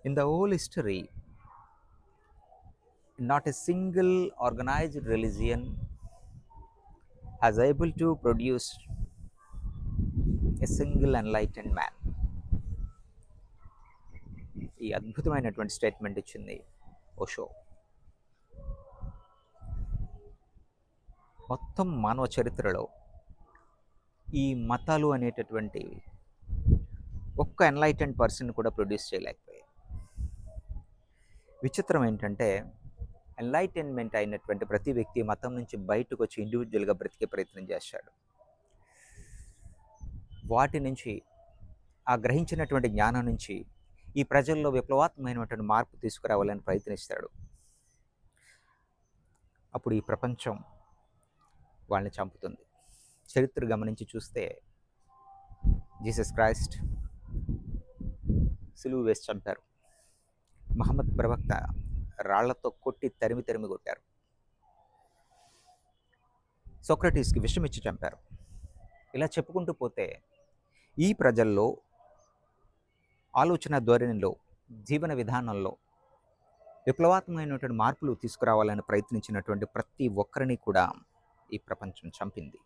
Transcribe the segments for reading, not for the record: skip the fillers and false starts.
In the whole history, not a single organized religion has able to produce a single enlightened man. ఈ అద్భుతమైనటువంటి statement ఇచ్చింది ఓషో. మొత్తం మానవ చరిత్రలో ఈ మతాలు అనేటటువంటివి ఒక్క ఎన్లైటెండ్ పర్సన్ కూడా ప్రొడ్యూస్ చేయలేకపోయాయి. విచిత్రం ఏంటంటే ఎన్లైటైన్మెంట్ అయినటువంటి ప్రతి వ్యక్తి మతం నుంచి బయటకు వచ్చి ఇండివిజువల్గా బ్రతికే ప్రయత్నం చేస్తాడు. వాటి నుంచి ఆ గ్రహించినటువంటి జ్ఞానం నుంచి ఈ ప్రజల్లో విప్లవాత్మకమైనటువంటి మార్పు తీసుకురావాలని ప్రయత్నిస్తాడు. అప్పుడు ఈ ప్రపంచం వాళ్ళని చంపుతుంది. చరిత్ర గమనించి చూస్తే జీసస్ క్రైస్ట్ సిలువ వేసి చంపారు. మహమ్మద్ ప్రవక్త రాళ్లతో కొట్టి తరిమి తరిమి కొట్టారు. సోక్రటీస్కి విషం ఇచ్చి చంపారు. ఇలా చెప్పుకుంటూ పోతే ఈ ప్రజల్లో ఆలోచన ధోరణిలో, జీవన విధానంలో విప్లవాత్మకమైనటువంటి మార్పులు తీసుకురావాలని ప్రయత్నించినటువంటి ప్రతి ఒక్కరిని కూడా ఈ ప్రపంచం చంపింది.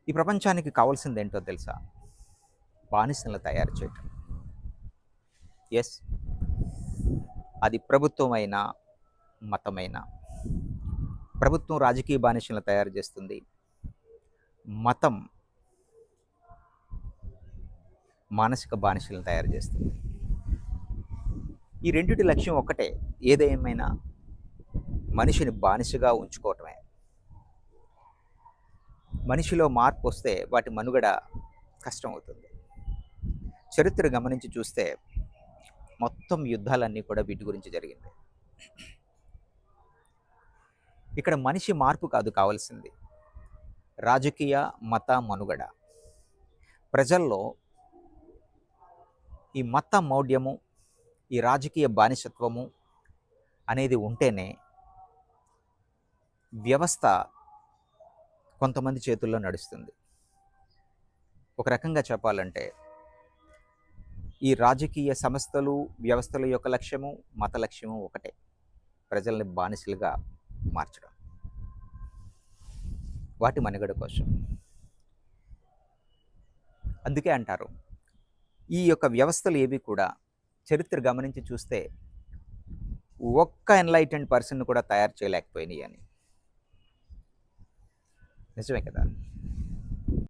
ఈ ప్రపంచానికి కావాల్సింది ఏంటో తెలుసా? బానిసలను తయారు చేయటం. ఎస్, అది ప్రభుత్వమైనా మతమైనా. ప్రభుత్వం రాజకీయ బానిసలను తయారు చేస్తుంది, మతం మానసిక బానిసలను తయారు చేస్తుంది. ఈ రెండిటి లక్ష్యం ఒకటే, ఏదేమైనా మనిషిని బానిసగా ఉంచుకోవటమే. మనిషిలో మార్పు వస్తే వాటి మనుగడ కష్టం అవుతుంది. చరిత్ర గమనించి చూస్తే మొత్తం యుద్ధాలన్నీ కూడా వీటి గురించి జరిగింది. ఇక్కడ మనిషి మార్పు కాదు కావాల్సింది, రాజకీయ మత మనుగడ. ప్రజల్లో ఈ మత మౌఢ్యము, ఈ రాజకీయ బానిసత్వము అనేది ఉంటేనే వ్యవస్థ కొంతమంది చేతుల్లో నడుస్తుంది. ఒక రకంగా చెప్పాలంటే ఈ రాజకీయ సంస్థలు, వ్యవస్థల యొక్క లక్ష్యము, మత లక్ష్యము ఒకటే, ప్రజల్ని బానిసలుగా మార్చడం, వాటి మనుగడ కోసం. అందుకే అంటారు ఈ యొక్క వ్యవస్థలు ఏవి కూడా చరిత్ర గమనించి చూస్తే ఒక్క ఎన్లైటెండ్ పర్సన్ కూడా తయారు చేయలేకపోయినాయి అని. నిజమే కదా?